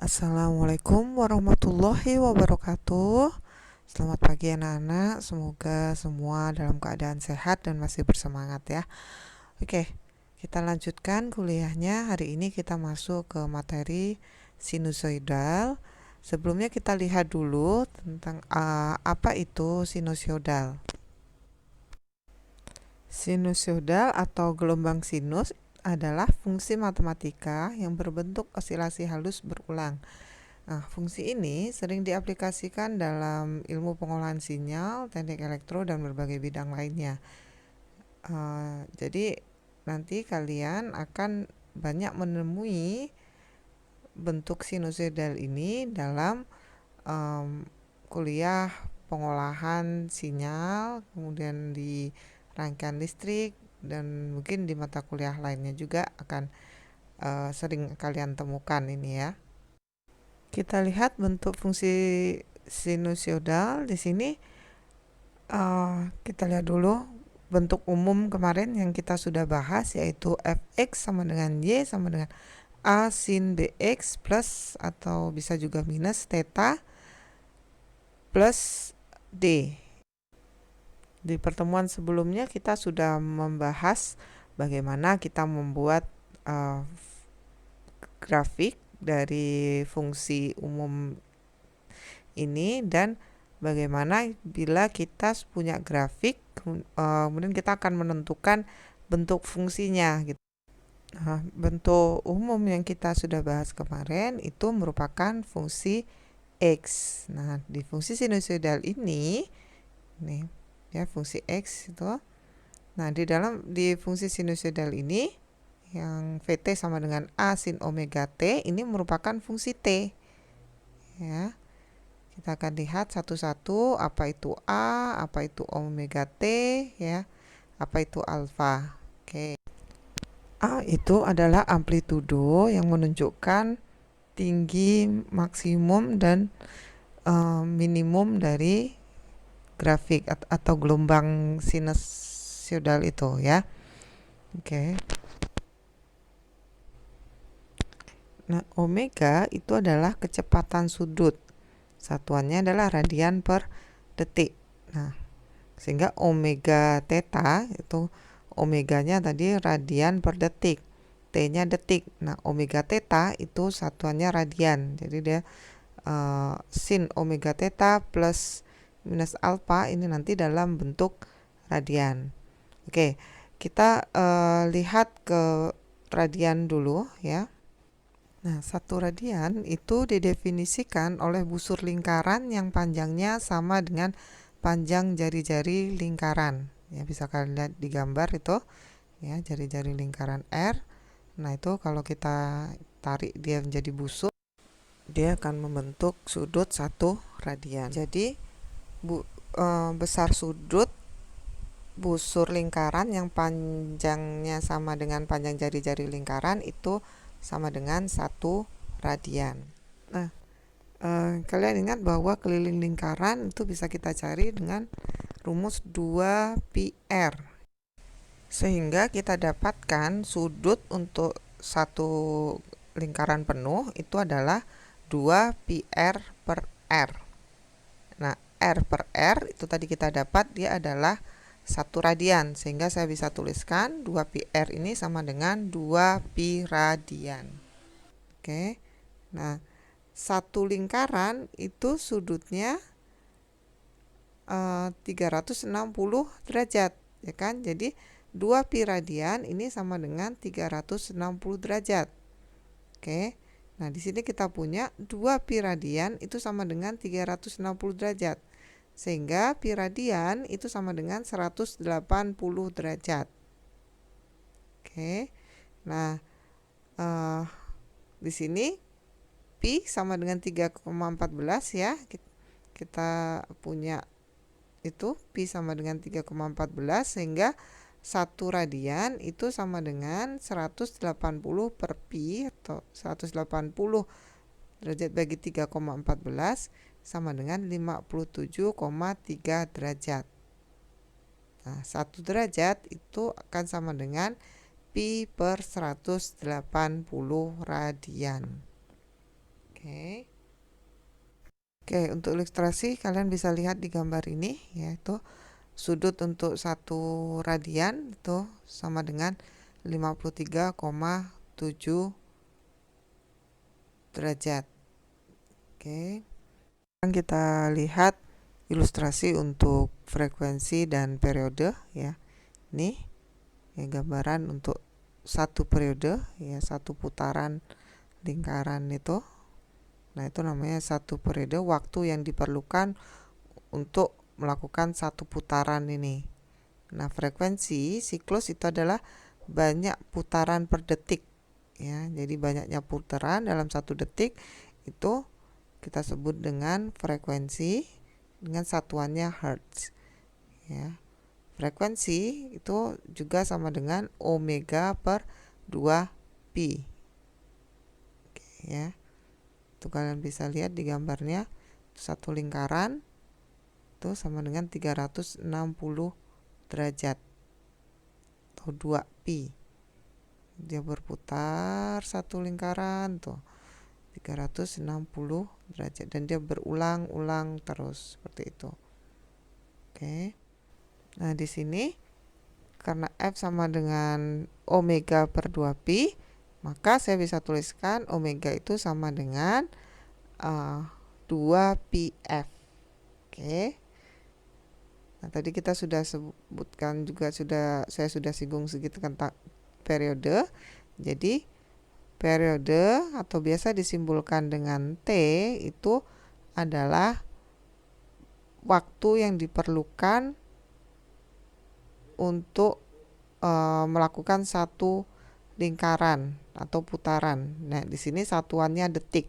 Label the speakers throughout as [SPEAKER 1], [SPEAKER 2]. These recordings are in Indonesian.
[SPEAKER 1] Assalamualaikum warahmatullahi wabarakatuh. Selamat pagi anak-anak, semoga semua dalam keadaan sehat dan masih bersemangat ya. Oke, kita lanjutkan kuliahnya. Hari ini kita masuk ke materi sinusoidal. Sebelumnya kita lihat dulu tentang apa itu sinusoidal. Sinusoidal atau gelombang sinus adalah fungsi matematika yang berbentuk osilasi halus berulang. Nah, fungsi ini sering diaplikasikan dalam ilmu pengolahan sinyal, teknik elektro, dan berbagai bidang lainnya. Jadi, nanti kalian akan banyak menemui bentuk sinusoidal ini dalam kuliah pengolahan sinyal, kemudian di rangkaian listrik, dan mungkin di mata kuliah lainnya juga akan sering kalian temukan ini ya. Kita lihat bentuk fungsi sinusoidal di sini. Kita lihat dulu bentuk umum kemarin yang kita sudah bahas, yaitu fx sama dengan y sama dengan a sin bx plus atau bisa juga minus theta plus d. Di pertemuan sebelumnya kita sudah membahas bagaimana kita membuat grafik dari fungsi umum ini dan bagaimana bila kita punya grafik kemudian kita akan menentukan bentuk fungsinya gitu. Bentuk umum yang kita sudah bahas kemarin itu merupakan fungsi x. Nah, di fungsi sinusoidal ini nih ya, fungsi x itu. Nah, di fungsi sinusoidal ini yang Vt sama dengan A sin omega T ini merupakan fungsi T ya. Kita akan lihat satu-satu apa itu A, apa itu omega T ya, apa itu alfa. Oke. A itu adalah amplitudo yang menunjukkan tinggi, maksimum, dan minimum dari grafik atau gelombang sinusoidal itu ya. Oke. Nah, omega itu adalah kecepatan sudut. Satuannya adalah radian per detik. Nah, sehingga omega theta itu omeganya tadi radian per detik, t-nya detik. Nah, omega theta itu satuannya radian. Jadi dia sin omega theta plus minus alfa ini nanti dalam bentuk radian. Oke, kita lihat ke radian dulu ya. Nah, 1 radian itu didefinisikan oleh busur lingkaran yang panjangnya sama dengan panjang jari-jari lingkaran. Ya, bisa kalian lihat di gambar itu, ya, jari-jari lingkaran R. Nah, itu kalau kita tarik dia menjadi busur, dia akan membentuk sudut 1 radian. Jadi, besar sudut busur lingkaran yang panjangnya sama dengan panjang jari-jari lingkaran itu sama dengan 1 radian. Nah, kalian ingat bahwa keliling lingkaran itu bisa kita cari dengan rumus 2πr. Sehingga kita dapatkan sudut untuk 1 lingkaran penuh itu adalah 2πr per r. Nah, r per r itu tadi kita dapat dia adalah 1 radian, sehingga saya bisa tuliskan 2πr ini sama dengan 2π radian. Oke. Nah, 1 lingkaran itu sudutnya 360 derajat, ya kan? Jadi 2π radian ini sama dengan 360 derajat. Oke. Nah, di sini kita punya 2π radian itu sama dengan 360 derajat. Sehingga pi radian itu sama dengan 180 derajat. Oke. Nah, di sini pi sama dengan 3,14 ya. Kita punya itu pi sama dengan 3,14 sehingga 1 radian itu sama dengan 180 per pi atau 180 derajat bagi 3,14 sama dengan 57,3 derajat. Nah, 1 derajat itu akan sama dengan pi per 180 radian. Oke. Oke, untuk ilustrasi kalian bisa lihat di gambar ini, yaitu sudut untuk 1 radian itu sama dengan 53,7 derajat. Oke. Sekarang kita lihat ilustrasi untuk frekuensi dan periode ya. Ini gambaran untuk 1 periode ya, 1 putaran lingkaran itu. Nah, itu namanya 1 periode, waktu yang diperlukan untuk melakukan 1 putaran ini. Nah, frekuensi siklus itu adalah banyak putaran per detik ya. Jadi banyaknya putaran dalam 1 detik itu kita sebut dengan frekuensi dengan satuannya hertz ya. Frekuensi itu juga sama dengan omega per 2pi. Oke, ya. Itu kalian bisa lihat di gambarnya, satu lingkaran itu sama dengan 360 derajat atau 2pi. Dia berputar satu lingkaran tuh 360 derajat dan dia berulang-ulang terus seperti itu. Oke. Nah, di sini karena F sama dengan omega per 2pi, maka saya bisa tuliskan omega itu sama dengan 2pf. Oke. Nah, tadi kita sudah sebutkan juga, saya sudah singgung sedikit tentang periode. Jadi periode atau biasa disimbolkan dengan T itu adalah waktu yang diperlukan untuk melakukan satu lingkaran atau putaran. Nah, di sini satuannya detik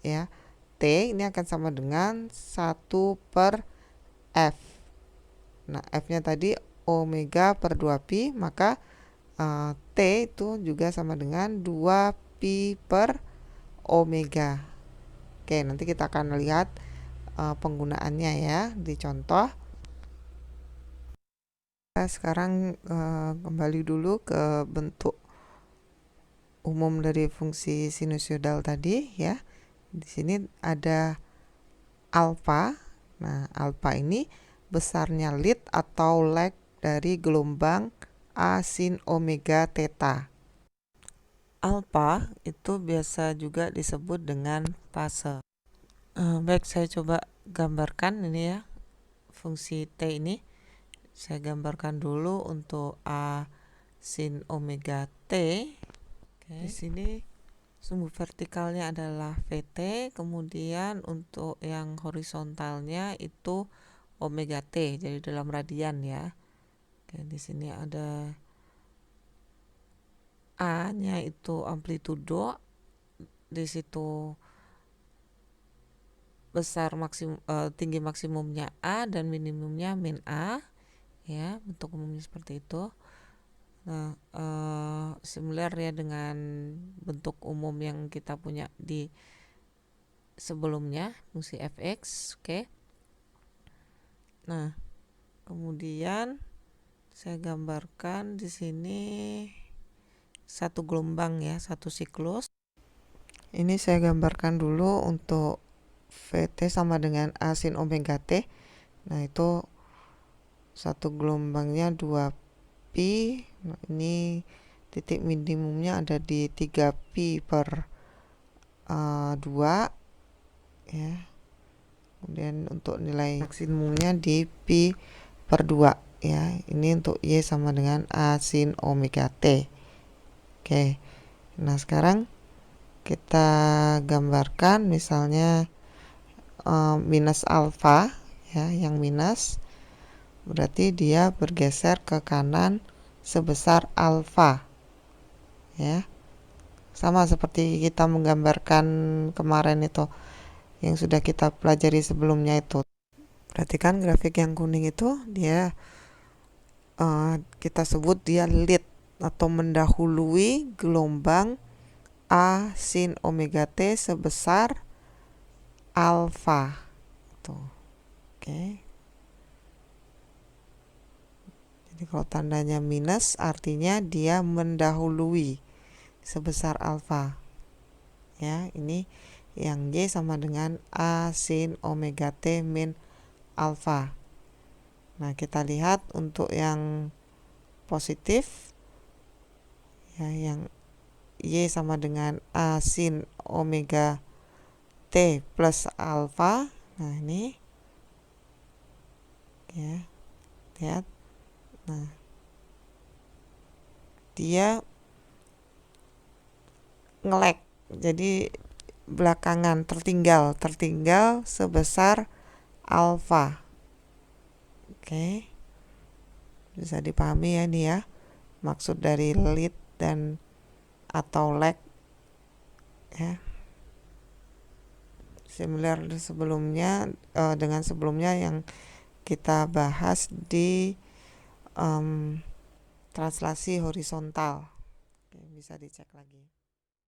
[SPEAKER 1] ya. T ini akan sama dengan 1 per F. Nah, F-nya tadi omega per 2pi, maka T itu juga sama dengan 2pi per omega. Oke, nanti kita akan lihat penggunaannya ya di contoh. Kita sekarang kembali dulu ke bentuk umum dari fungsi sinusoidal tadi ya. Di sini ada alfa. Nah, alfa ini besarnya lead atau lag dari gelombang A sin omega theta. Alfa itu biasa juga disebut dengan fase. Baik, saya coba gambarkan ini ya, fungsi T ini. Saya gambarkan dulu untuk A sin omega T. Oke. Di sini sumbu vertikalnya adalah VT, kemudian untuk yang horizontalnya itu omega T, jadi dalam radian ya. Oke, di sini ada A-nya itu amplitudo, di situ besar tinggi maksimumnya A dan minimumnya min A ya, bentuk umumnya seperti itu. Nah, similar ya dengan bentuk umum yang kita punya di sebelumnya, fungsi fx. Oke. Nah, kemudian saya gambarkan di sini satu gelombang ya, satu siklus. Ini saya gambarkan dulu untuk VT sama dengan A sin omega T. Nah, itu satu gelombangnya 2pi. Nah, ini titik minimumnya ada di 3pi per 2 ya. Kemudian untuk nilai maksimumnya di pi per 2 ya. Ini untuk Y sama dengan A sin omega T. Oke. Nah, sekarang kita gambarkan misalnya minus alfa ya, yang minus berarti dia bergeser ke kanan sebesar alfa ya, sama seperti kita menggambarkan kemarin itu yang sudah kita pelajari sebelumnya itu. Perhatikan grafik yang kuning itu, dia kita sebut dia lead atau mendahului gelombang A sin omega T sebesar alfa tuh. Oke. Jadi kalau tandanya minus artinya dia mendahului sebesar alfa. Ya, ini yang Y sama dengan A sin omega T min alfa. Nah, kita lihat untuk yang positif ya, yang Y sama dengan A sin omega T plus alfa. Nah, ini ya, lihat. Nah, dia nge-lag, jadi belakangan, tertinggal sebesar alfa. Oke, bisa dipahami ya nih ya, maksud dari lead dan atau lag ya. Similar sebelumnya dengan sebelumnya yang kita bahas di translasi horizontal. Oke, bisa dicek lagi.